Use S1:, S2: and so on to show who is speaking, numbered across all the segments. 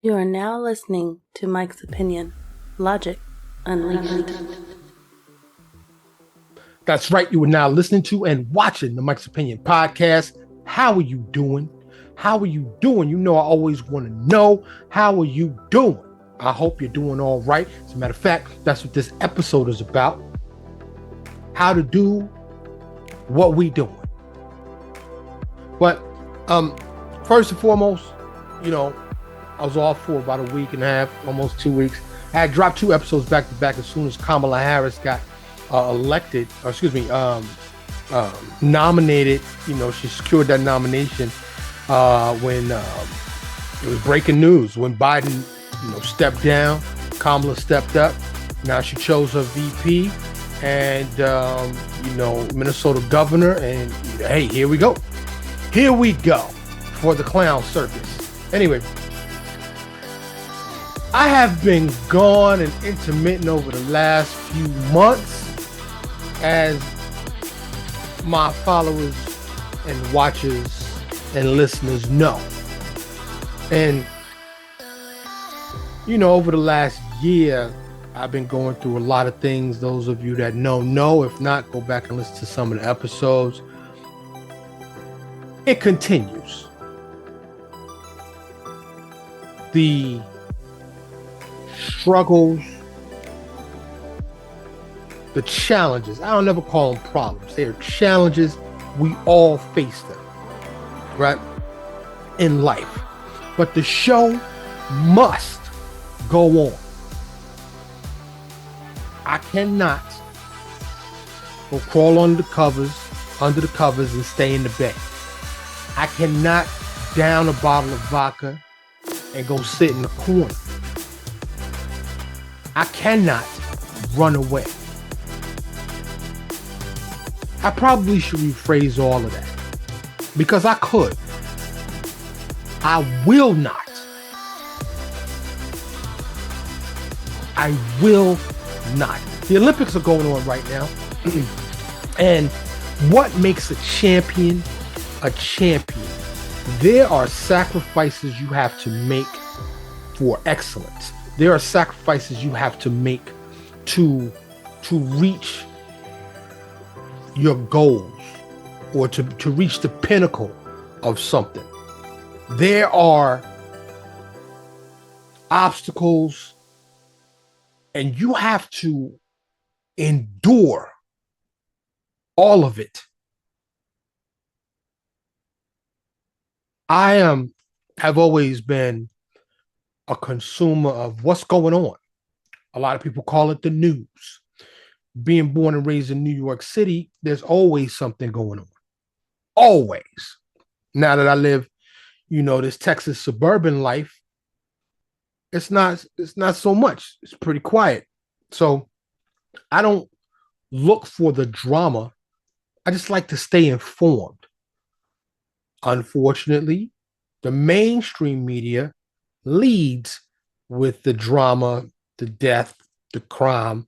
S1: You are now listening to Mike's Opinion, Logic Unleashed.
S2: That's right. You are now listening to and watching the Mike's Opinion podcast. How are you doing? How are you doing? You know, I always want to know, how are you doing? I hope you're doing all right. As a matter of fact, that's what this episode is about. How to do what we doing. But first and foremost, you know, I was off for about a week and a half, almost 2 weeks. I had dropped 2 episodes back to back as soon as Kamala Harris got nominated. You know, she secured that nomination when it was breaking news. When Biden, stepped down, Kamala stepped up. Now she chose her VP and, Minnesota governor. And hey, here we go. Here we go for the clown circus. Anyway, I have been gone and intermittent over the last few months, as my followers and watchers and listeners know. And, over the last year, I've been going through a lot of things. Those of you that know. If not, go back and listen to some of the episodes. It continues. The struggles, the challenges. I don't ever call them problems. They are challenges. We all face them, right? In life. But the show must go on. I cannot go crawl under the covers and stay in the bed. I cannot down a bottle of vodka and go sit in the corner. I cannot run away. I probably should rephrase all of that, because I could. I will not. I will not. The Olympics are going on right now. And what makes a champion a champion? There are sacrifices you have to make for excellence. There are sacrifices you have to make to reach your goals, or to reach the pinnacle of something. There are obstacles, and you have to endure all of it. Have always been a consumer of what's going on. A lot of people call it the news. Being born and raised in New York City, there's always something going on. Always. Now that I live, this Texas suburban life, it's not so much. It's pretty quiet. So I don't look for the drama. I just like to stay informed. Unfortunately, the mainstream media leads with the drama, the death, the crime,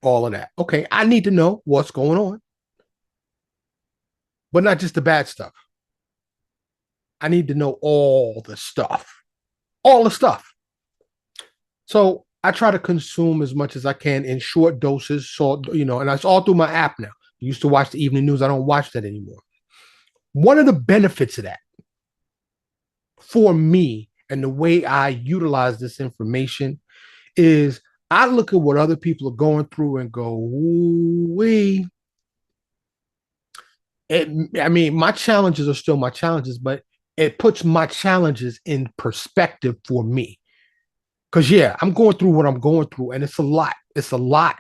S2: all of that. Okay, I need to know what's going on, but not just the bad stuff. I need to know all the stuff. All the stuff. So I try to consume as much as I can in short doses. So, and that's all through my app now. I used to watch the evening news. I don't watch that anymore. One of the benefits of that for me, and the way I utilize this information, is I look at what other people are going through and go, ooh-wee. My challenges are still my challenges, but it puts my challenges in perspective for me. Because, yeah, I'm going through what I'm going through, and it's a lot. It's a lot.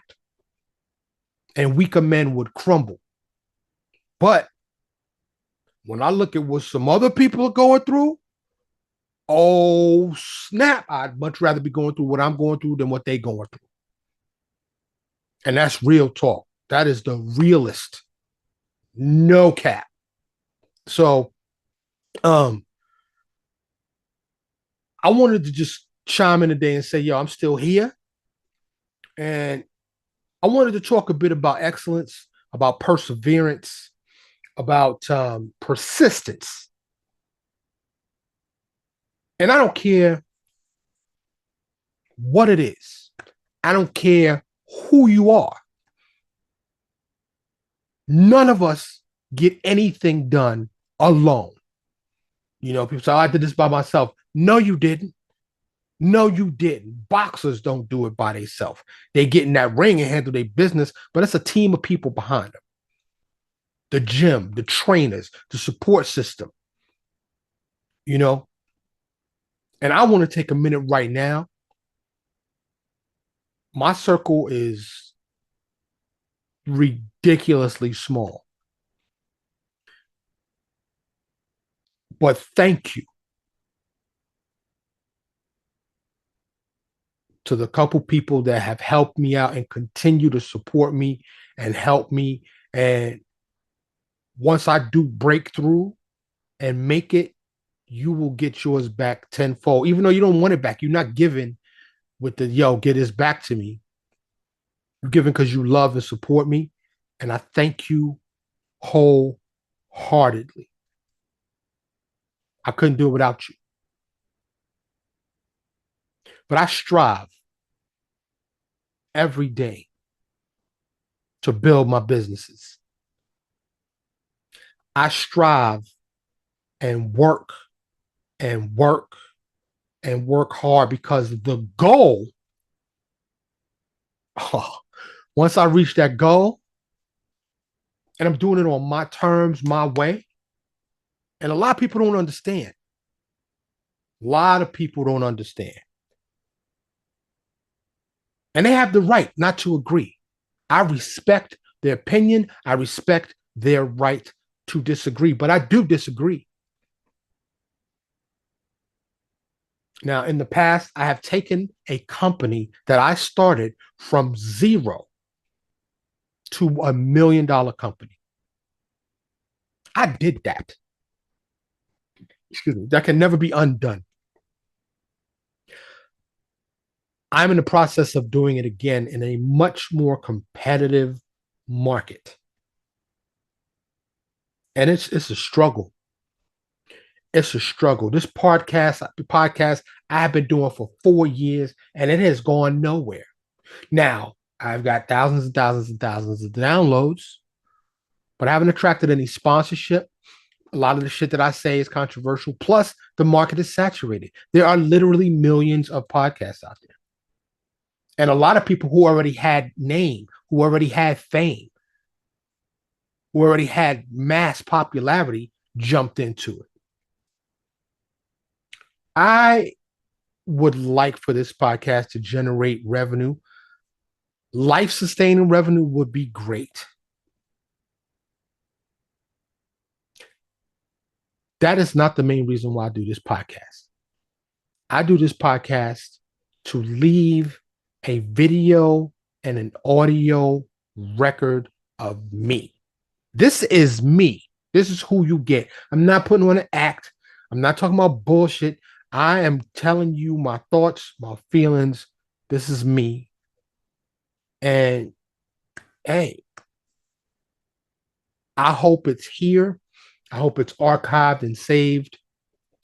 S2: And weaker men would crumble. But when I look at what some other people are going through, oh, snap, I'd much rather be going through what I'm going through than what they're going through. And that's real talk. That is the realest. No cap. So, I wanted to just chime in today and say, yo, I'm still here. And I wanted to talk a bit about excellence, about perseverance, about persistence. And I don't care what it is. I don't care who you are. None of us get anything done alone. People say, I did this by myself. No, you didn't. No, you didn't. Boxers don't do it by themselves. They get in that ring and handle their business, but it's a team of people behind them. The gym, the trainers, the support system, you know. And I want to take a minute right now. My circle is ridiculously small. But thank you to the couple people that have helped me out and continue to support me and help me. And once I do break through and make it, you will get yours back tenfold. Even though you don't want it back, you're not giving with the get this back to me. You're giving because you love and support me. And I thank you wholeheartedly. I couldn't do it without you. But I strive every day to build my businesses. I strive and work and work and work hard because the goal, once I reach that goal, and I'm doing it on my terms, my way, and a lot of people don't understand. A lot of people don't understand. And they have the right not to agree. I respect their opinion. I respect their right to disagree, but I do disagree. Now, in the past, I have taken a company that I started from zero to $1 million company. I did that. Excuse me. That can never be undone. I'm in the process of doing it again in a much more competitive market. And it's a struggle. It's a struggle. This podcast I have been doing for 4 years, and it has gone nowhere. Now, I've got thousands and thousands and thousands of downloads, but I haven't attracted any sponsorship. A lot of the shit that I say is controversial. Plus, the market is saturated. There are literally millions of podcasts out there. And a lot of people who already had name, who already had fame, who already had mass popularity jumped into it. I would like for this podcast to generate revenue. Life-sustaining revenue would be great. That is not the main reason why I do this podcast. I do this podcast to leave a video and an audio record of me. This is me. This is who you get. I'm not putting on an act. I'm not talking about bullshit. I am telling you my thoughts, my feelings. This is me. And hey, I hope it's here. I hope it's archived and saved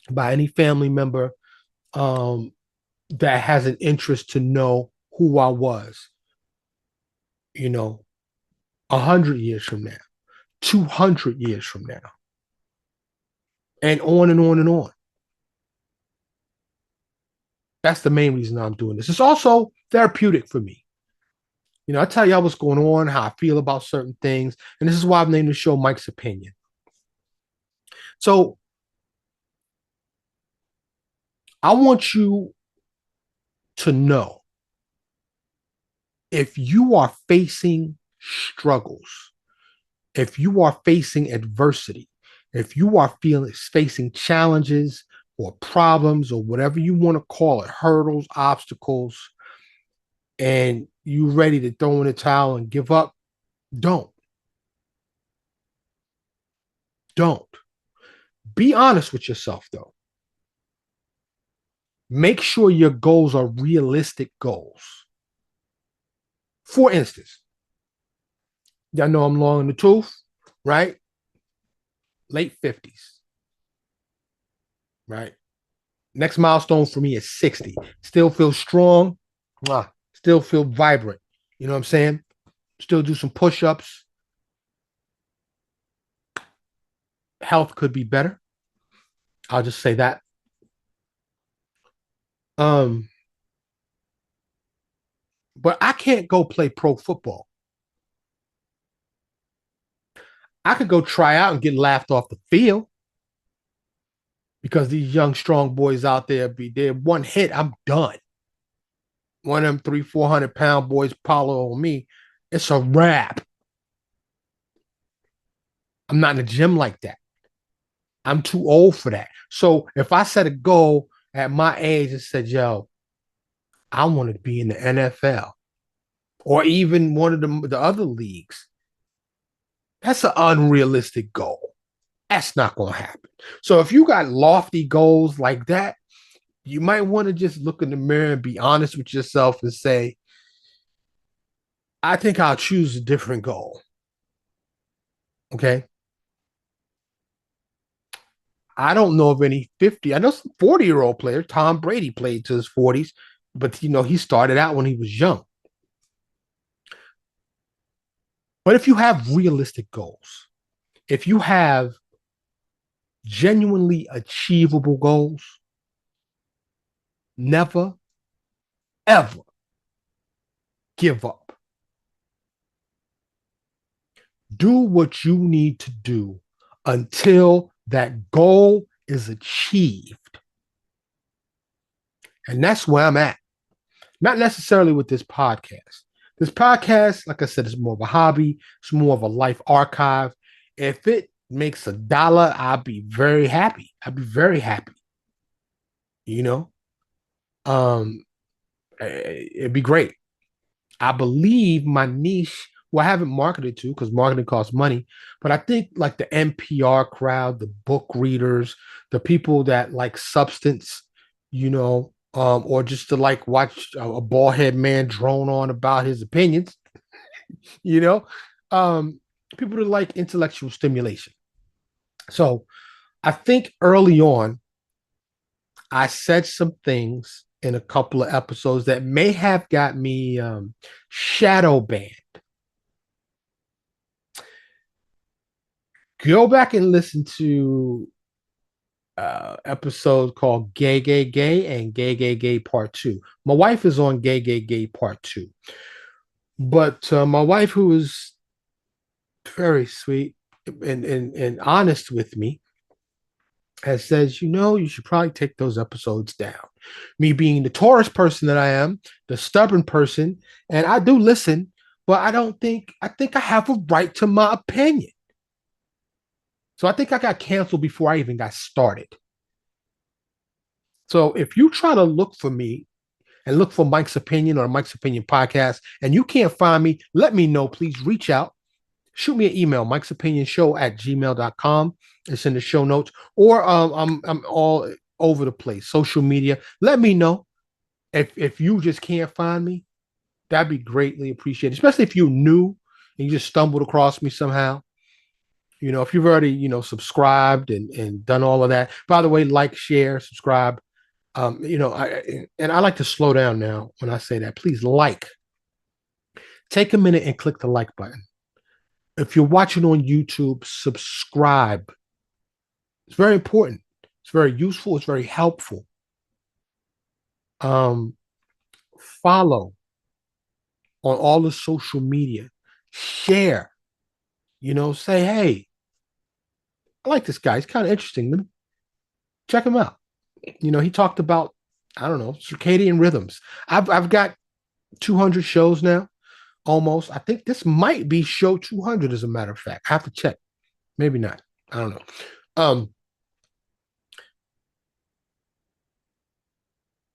S2: by any family member that has an interest to know who I was, 100 years from now, 200 years from now, and on and on and on. That's the main reason I'm doing this. It's also therapeutic for me. I tell y'all what's going on, how I feel about certain things, and this is why I've named the show Mike's Opinion. So I want you to know, if you are facing struggles, if you are facing adversity, if you are facing challenges or problems or whatever you want to call it, hurdles, obstacles, and you ready to throw in the towel and give up, don't. Don't. Be honest with yourself, though. Make sure your goals are realistic goals. For instance, y'all know I'm long in the tooth, right? Late 50s, right? Next milestone for me is 60. Still feel strong, Still feel vibrant. You know what I'm saying? Still do some push-ups. Health could be better. I'll just say that. Um, but I can't go play pro football. I could go try out and get laughed off the field because these young, strong boys out there be there. One hit, I'm done. One of them 300-400 pound boys follow on me. It's a wrap. I'm not in the gym like that. I'm too old for that. So if I set a goal at my age and said, yo, I want to be in the NFL or even one of the other leagues, that's an unrealistic goal. That's not going to happen. So if you got lofty goals like that, you might want to just look in the mirror and be honest with yourself and say, I think I'll choose a different goal. Okay. I don't know of any 50. I know some 40-year-old players. Tom Brady played to his 40s, but he started out when he was young. But if you have realistic goals, if you have genuinely achievable goals, never, ever give up. Do what you need to do until that goal is achieved. And that's where I'm at. Not necessarily with this podcast. This podcast, like I said, is more of a hobby. It's more of a life archive. If it makes $1, I'll be very happy. I'll be very happy. You know, it'd be great. I believe my niche, well, I haven't marketed to because marketing costs money, but I think like the NPR crowd, the book readers, the people that like substance, or just to like watch a bald head man drone on about his opinions, you know, um, people that like intellectual stimulation. So I think early on, I said some things in a couple of episodes that may have got me shadow banned. Go back and listen to episode called Gay, Gay, Gay and Gay, Gay, Gay Part 2. My wife is on Gay, Gay, Gay Part 2. But my wife, who is very sweet and honest with me, has says, you should probably take those episodes down. Me being the Taurus person that I am, the stubborn person, and I do listen, but I think I have a right to my opinion. So I think I got canceled before I even got started. So if you try to look for me and look for Mike's Opinion or Mike's Opinion podcast and you can't find me, let me know. Please reach out. Shoot me an email, Mike's Opinion Show at gmail.com. It's in the show notes. Or I'm all over the place, social media. Let me know if you just can't find me. That'd be greatly appreciated, especially if you're new and you just stumbled across me somehow. If you've already, subscribed and done all of that. By the way, like, share, subscribe. I like to slow down now when I say that. Please take a minute and click the like button. If you're watching on YouTube, subscribe. It's very important. It's very useful. It's very helpful. Follow on all the social media. Share. Say, hey, I like this guy. He's kind of interesting. Check him out. He talked about, I don't know, circadian rhythms. I've got 200 shows now, almost. I think this might be show 200, as a matter of fact. I have to check. Maybe not. I don't know.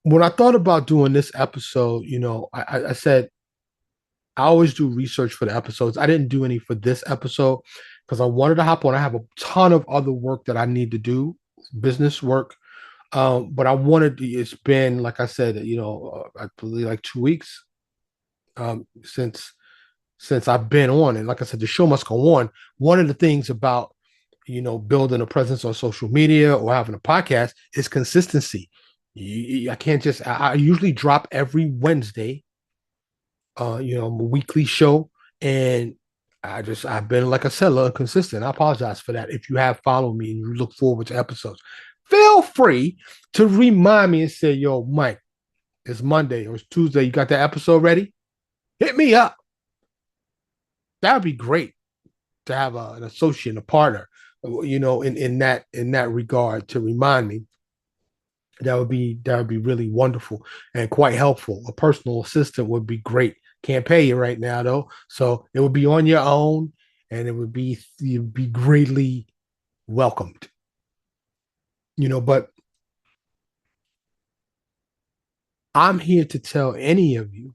S2: When I thought about doing this episode, I said I always do research for the episodes. I didn't do any for this episode because I wanted to hop on. I have a ton of other work that I need to do, business work. But I wanted to, it's been, like I said, I believe like 2 weeks since I've been on. And like I said, the show must go on. One of the things about, building a presence on social media or having a podcast is consistency. I can't just. I usually drop every Wednesday. A weekly show, and I've been, like I said, a little inconsistent. I apologize for that. If you have followed me and you look forward to episodes, feel free to remind me and say, "Yo, Mike, it's Monday or it's Tuesday. You got that episode ready? Hit me up." That would be great to have an associate, a partner, in that regard to remind me. That would be really wonderful and quite helpful. A personal assistant would be great. Can't pay you right now though, so it would be on your own, and you'd be greatly welcomed. But I'm here to tell any of you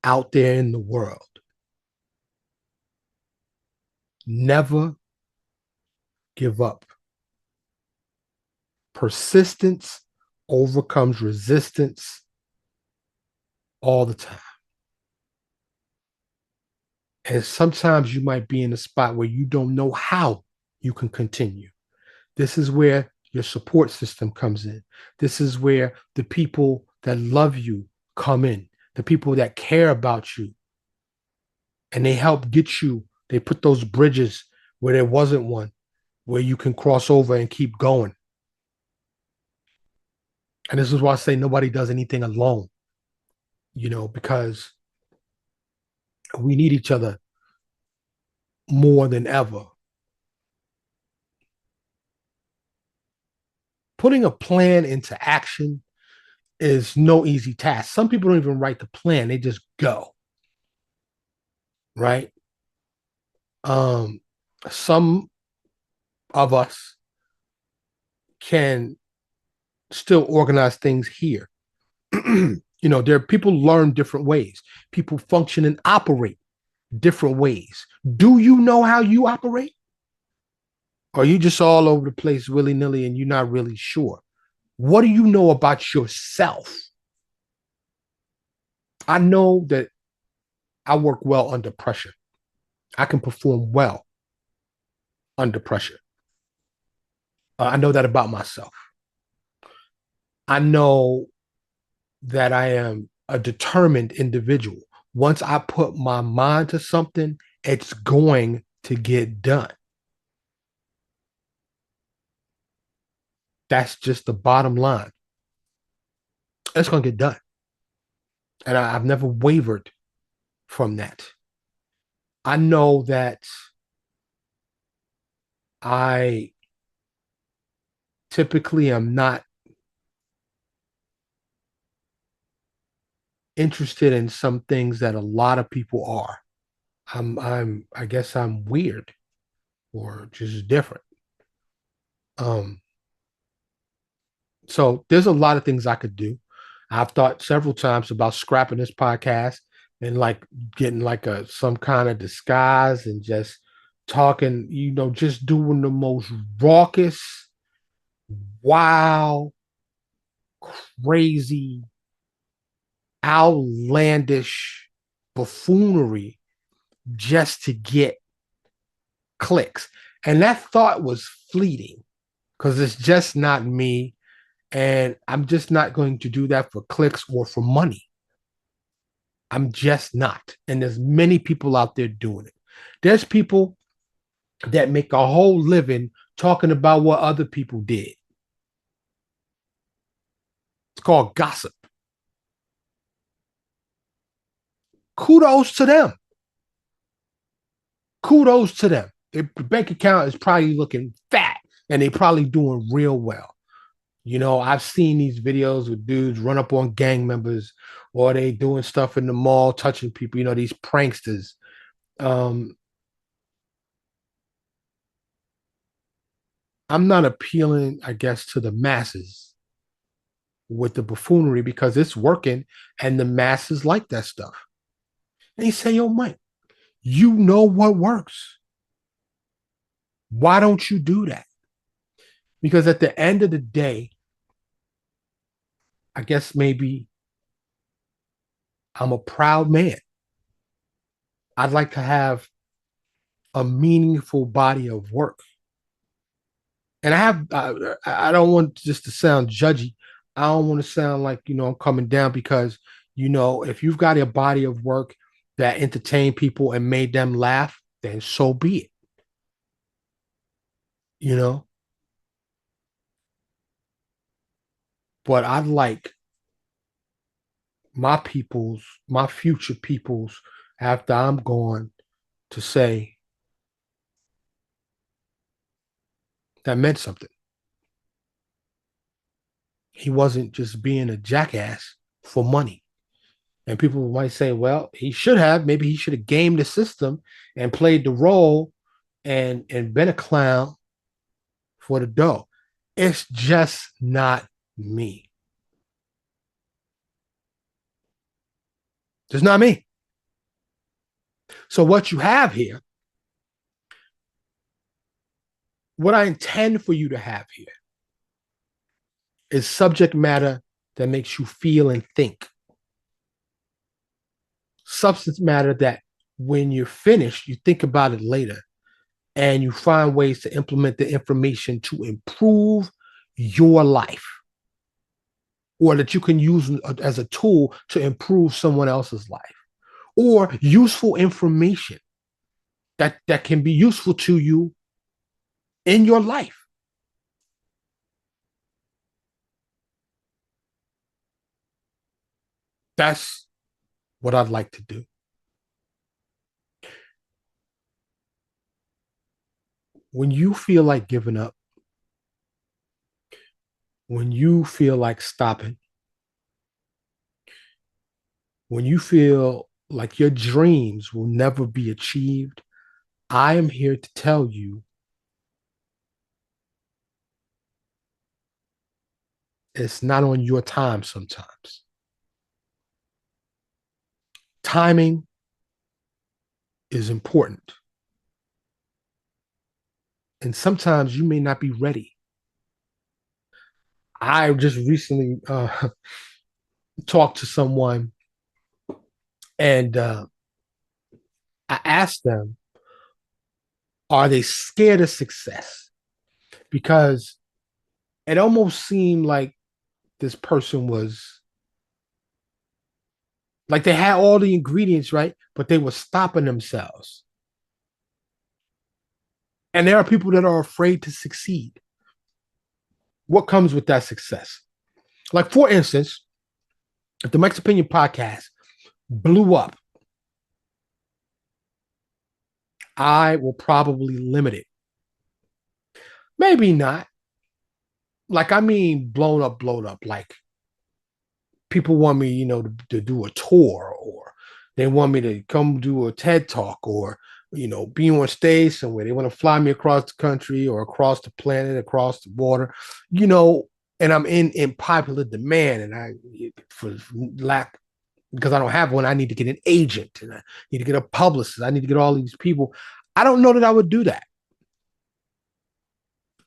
S2: out there in the world, never give up. Persistence overcomes resistance all the time. And sometimes you might be in a spot where you don't know how you can continue. This is where your support system comes in. This is where the people that love you come in, the people that care about you, and they help get you. They put those bridges where there wasn't one, where you can cross over and keep going. And this is why I say nobody does anything alone, because we need each other more than ever. Putting a plan into action is no easy task. Some people don't even write the plan, they just go, right? Some of us can still organize things here. There are people learn different ways. People function and operate different ways. Do you know how you operate? Or are you just all over the place willy nilly and you're not really sure? What do you know about yourself? I know that I work well under pressure. I can perform well under pressure. I know that about myself. I know that I am a determined individual. Once I put my mind to something, it's going to get done. That's just the bottom line. It's going to get done. And I've never wavered from that. I know that I typically am not interested in some things that a lot of people are. I guess I'm weird or just different. Um, so there's a lot of things I could do. I've thought several times about scrapping this podcast and like getting like some kind of disguise and just talking, just doing the most raucous, wild, crazy, outlandish buffoonery just to get clicks. And that thought was fleeting because it's just not me. And I'm just not going to do that for clicks or for money. I'm just not. And there's many people out there doing it. There's people that make a whole living talking about what other people did. It's called gossip. Kudos to them. Kudos to them. Their bank account is probably looking fat and they're probably doing real well. I've seen these videos with dudes run up on gang members or they doing stuff in the mall, touching people, these pranksters. I'm not appealing, I guess, to the masses with the buffoonery because it's working and the masses like that stuff. And you say, yo, Mike, you know what works. Why don't you do that? Because at the end of the day, I guess maybe I'm a proud man. I'd like to have a meaningful body of work. And I don't want just to sound judgy. I don't want to sound like, I'm coming down because, if you've got a body of work that entertained people and made them laugh, then so be it, you know. But I'd like my future peoples, after I'm gone, to say that meant something. He wasn't just being a jackass for money. And people might say, well, he should have. Maybe he should have gamed the system and played the role and been a clown for the dough. It's just not me. It's not me. So what you have here, what I intend for you to have here is subject matter that makes you feel and think. Substance matter that when you're finished, you think about it later and you find ways to implement the information to improve your life, or that you can use as a tool to improve someone else's life, or useful information that can be useful to you in your life. That's what I'd like to do. When you feel like giving up, when you feel like stopping, when you feel like your dreams will never be achieved, I am here to tell you it's not on your time sometimes. Timing is important. And sometimes you may not be ready. I just recently talked to someone and I asked them, are they scared of success? Because it almost seemed like this person was like they had all the ingredients, right? But they were stopping themselves. And there are people that are afraid to succeed. What comes with that success? Like, for instance, if the Mike's Opinion podcast blew up, I will probably limit it. Maybe not. Like, I mean, blown up. Like, people want me, to do a tour, or they want me to come do a TED talk, or, be on stage somewhere. They want to fly me across the country or across the planet, across the water, you know, and I'm in popular demand. And for lack, because I don't have one, I need to get an agent and I need to get a publicist. I need to get all these people. I don't know that I would do that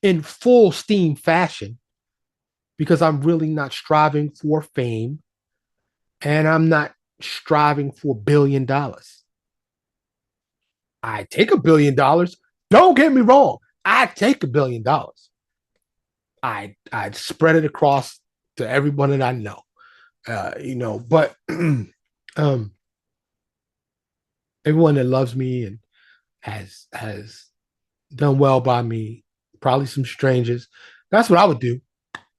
S2: in full steam fashion because I'm really not striving for fame and I'm not striving for $1 billion. I take $1 billion. Don't get me wrong. I take $1 billion. I'd spread it across to everyone that I know. But everyone that loves me and has done well by me, probably some strangers. That's what I would do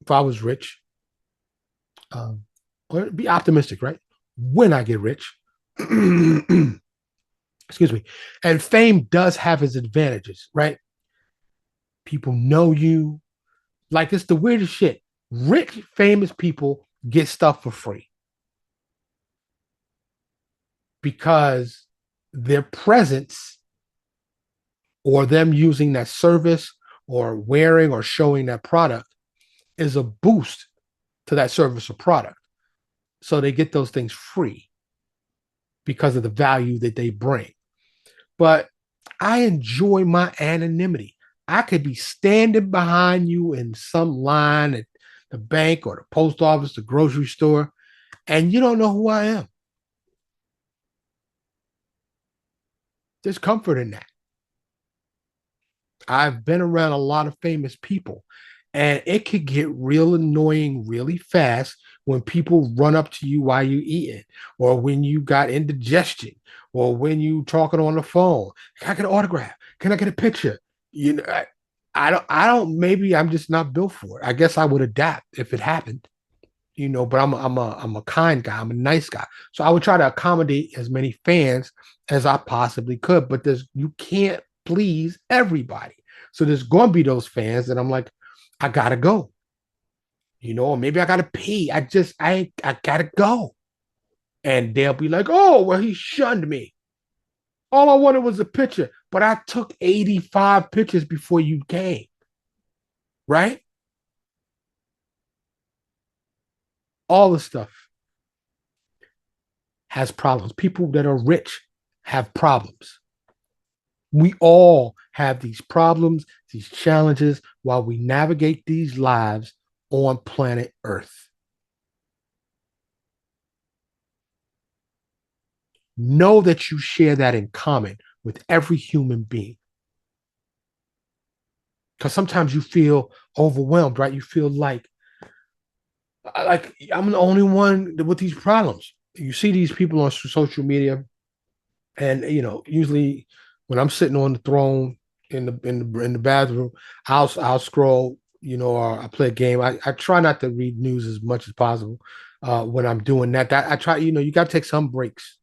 S2: if I was rich. Or be optimistic, right? When I get rich, excuse me. And fame does have its advantages, right? People know you. Like, it's the weirdest shit. Rich, famous people get stuff for free because their presence or them using that service or wearing or showing that product is a boost to that service or product. So they get those things free because of the value that they bring. But I enjoy my anonymity. I could be standing behind you in some line at the bank or the post office, the grocery store, and you don't know who I am. There's comfort in that. I've been around a lot of famous people, and it could get real annoying really fast when people run up to you while you eating, or when you got indigestion, or when you talking on the phone. Can I get an autograph? Can I get a picture? You know, I don't. Maybe I'm just not built for it. I guess I would adapt if it happened. But I'm a kind guy. I'm a nice guy. So I would try to accommodate as many fans as I possibly could. But you can't please everybody. So there's going to be those fans that I'm like, I gotta go. Or maybe I gotta pee. I gotta go. And they'll be like, oh, well, he shunned me. All I wanted was a picture, but I took 85 pictures before you came, right? All the stuff has problems. People that are rich have problems. We all have these problems, these challenges while we navigate these lives on planet Earth. Know that you share that in common with every human being. Because sometimes you feel overwhelmed, right? You feel like I'm the only one with these problems. You see these people on social media, and usually when I'm sitting on the throne in the bathroom, I'll scroll, or I play a game. I try not to read news as much as possible when I'm doing that. That I try, you got to take some breaks,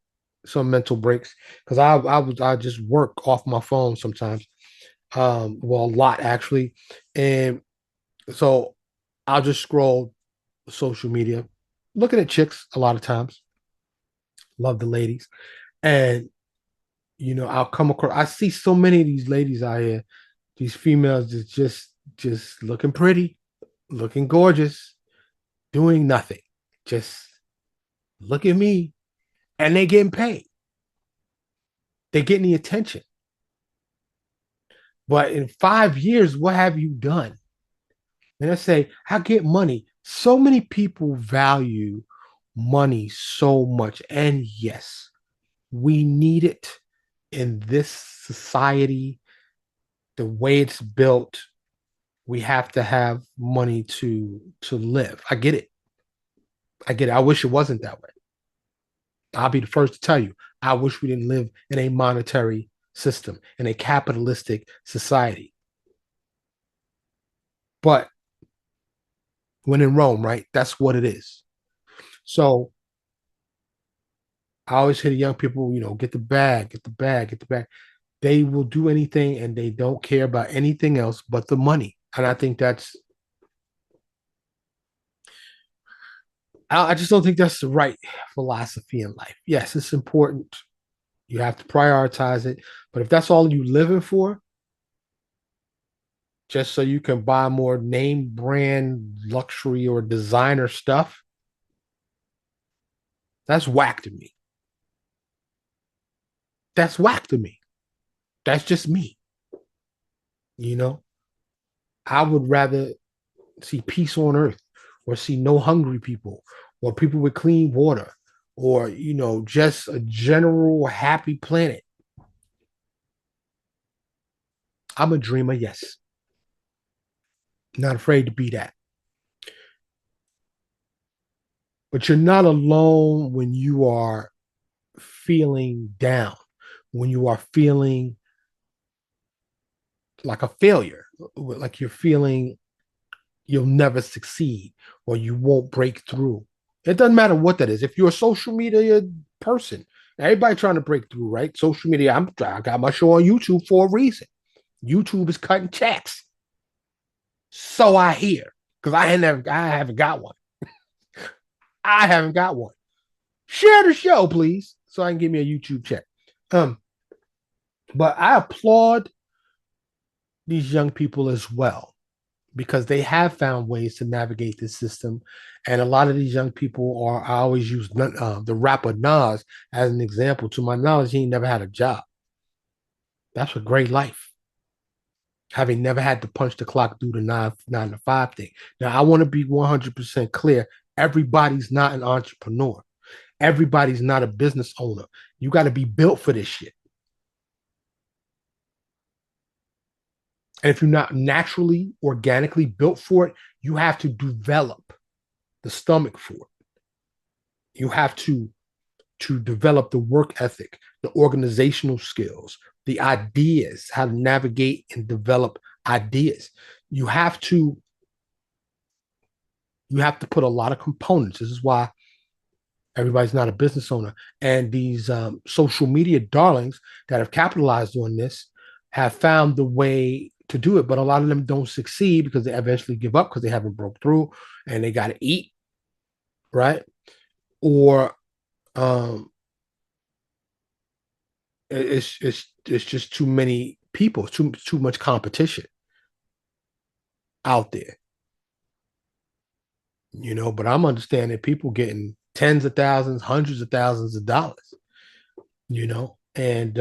S2: some mental breaks, because I just work off my phone sometimes. Well, a lot actually, and so I'll just scroll social media, looking at chicks a lot of times. Love the ladies, and I'll come across. I see so many of these ladies out here, these females just looking pretty, looking gorgeous, doing nothing. Just look at me, and they getting paid. They getting the attention. But in 5 years, what have you done? And I say, I get money. So many people value money so much. And yes, we need it in this society, the way it's built. We have to have money to live. I get it. I get it. I wish it wasn't that way. I'll be the first to tell you. I wish we didn't live in a monetary system, in a capitalistic society. But when in Rome, right? That's what it is. So I always hear the young people, get the bag, get the bag, get the bag. They will do anything and they don't care about anything else but the money. And I think I just don't think that's the right philosophy in life. Yes, it's important. You have to prioritize it. But if that's all you living for, just so you can buy more name brand luxury or designer stuff, that's whack to me. That's whack to me. That's just me. You know, I would rather see peace on earth or see no hungry people or people with clean water or, just a general happy planet. I'm a dreamer, yes. Not afraid to be that. But you're not alone when you are feeling down, when you are feeling like a failure, like you're feeling you'll never succeed or you won't break through. It doesn't matter what that is. If you're a social media person, everybody trying to break through, right? Social media. I got my show on YouTube for a reason. YouTube is cutting checks, so I hear because I haven't got one. I haven't got one. Share the show, please, so I can give me a YouTube check. Um, but I applaud these young people as well because they have found ways to navigate this system. And a lot of these young people are, I always use the rapper Nas as an example. To my knowledge, he never had a job. That's a great life. Having never had to punch the clock through the nine to five thing. Now, I want to be 100% clear. Everybody's not an entrepreneur. Everybody's not a business owner. You got to be built for this shit. And if you're not naturally, organically built for it, you have to develop the stomach for it. You have to develop the work ethic, the organizational skills, the ideas, how to navigate and develop ideas. You have to put a lot of components. This is why everybody's not a business owner. And these social media darlings that have capitalized on this have found the way to do it, but a lot of them don't succeed because they eventually give up because they haven't broke through and they got to eat, right? Or it's just too many people, too much competition out there, you know. But I'm understanding people getting tens of thousands, hundreds of thousands of dollars, you know. And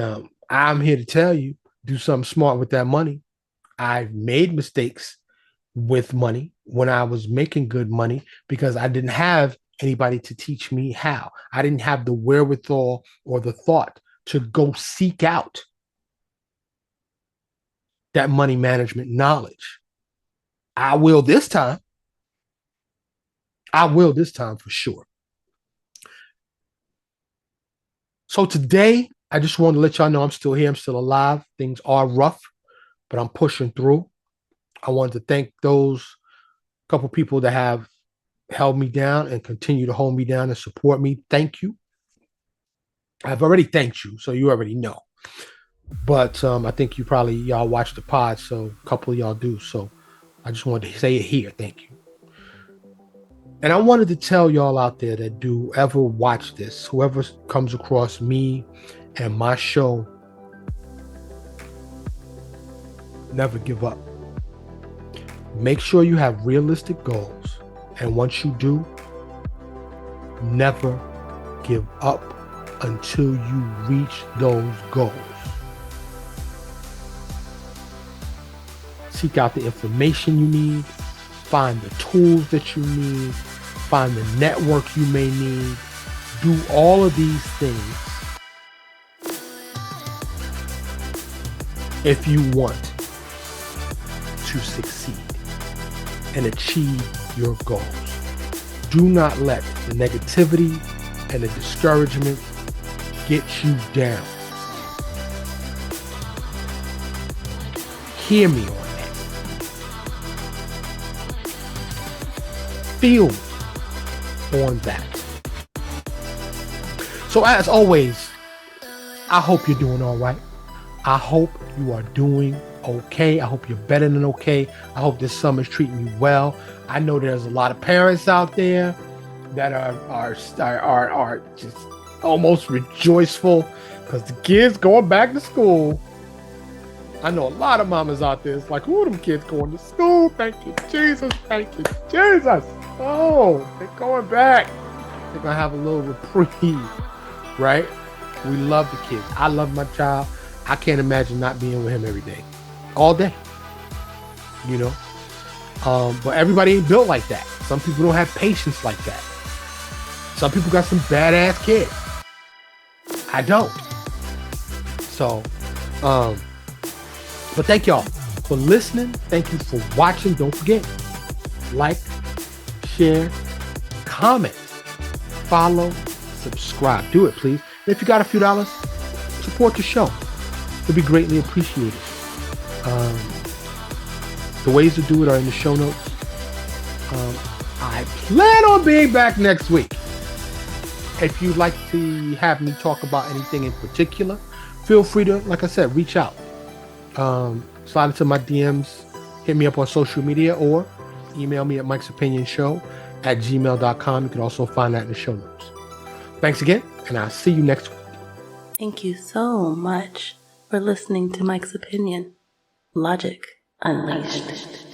S2: I'm here to tell you, do something smart with that money. I've made mistakes with money when I was making good money because I didn't have anybody to teach me how. I didn't have the wherewithal or the thought to go seek out that money management knowledge. I will this time. I will this time for sure. So today, I just want to let y'all know I'm still here. I'm still alive. Things are rough, but I'm pushing through. I wanted to thank those couple people that have held me down and continue to hold me down and support me. Thank you. I've already thanked you, so you already know. But I think y'all watch the pod, so a couple of y'all do. So I just wanted to say it here. Thank you. And I wanted to tell y'all out there that do ever watch this, whoever comes across me and my show, never give up. Make sure you have realistic goals. And once you do, never give up until you reach those goals. Seek out the information you need, find the tools that you need, find the network you may need. Do all of these things if you want to succeed and achieve your goals. Do not let the negativity and the discouragement get you down. Hear me on that. Feel on that. So as always, I hope you're doing all right. I hope you are doing okay. I hope you're better than okay. I hope this summer's treating you well. I know there's a lot of parents out there that are just almost rejoiceful because the kids going back to school. I know a lot of mamas out there. It's like, who are them kids going to school? Thank you, Jesus. Thank you, Jesus. Oh, they're going back. They're going to have a little reprieve, right? We love the kids. I love my child. I can't imagine not being with him every day, all day, you know? But everybody ain't built like that. Some people don't have patience like that. Some people got some badass kids. I don't. So, but thank y'all for listening. Thank you for watching. Don't forget, like, share, comment, follow, subscribe. Do it, please. And if you got a few dollars, support the show. It'll be greatly appreciated. The ways to do it are in the show notes. I plan on being back next week. If you'd like to have me talk about anything in particular, feel free to, like I said, reach out. Slide into my DMs, hit me up on social media, or email me at mikesopinionshow@gmail.com. You can also find that in the show notes. Thanks again, and I'll see you next week.
S1: Thank you so much for listening to Mike's Opinion. Logic Unleashed.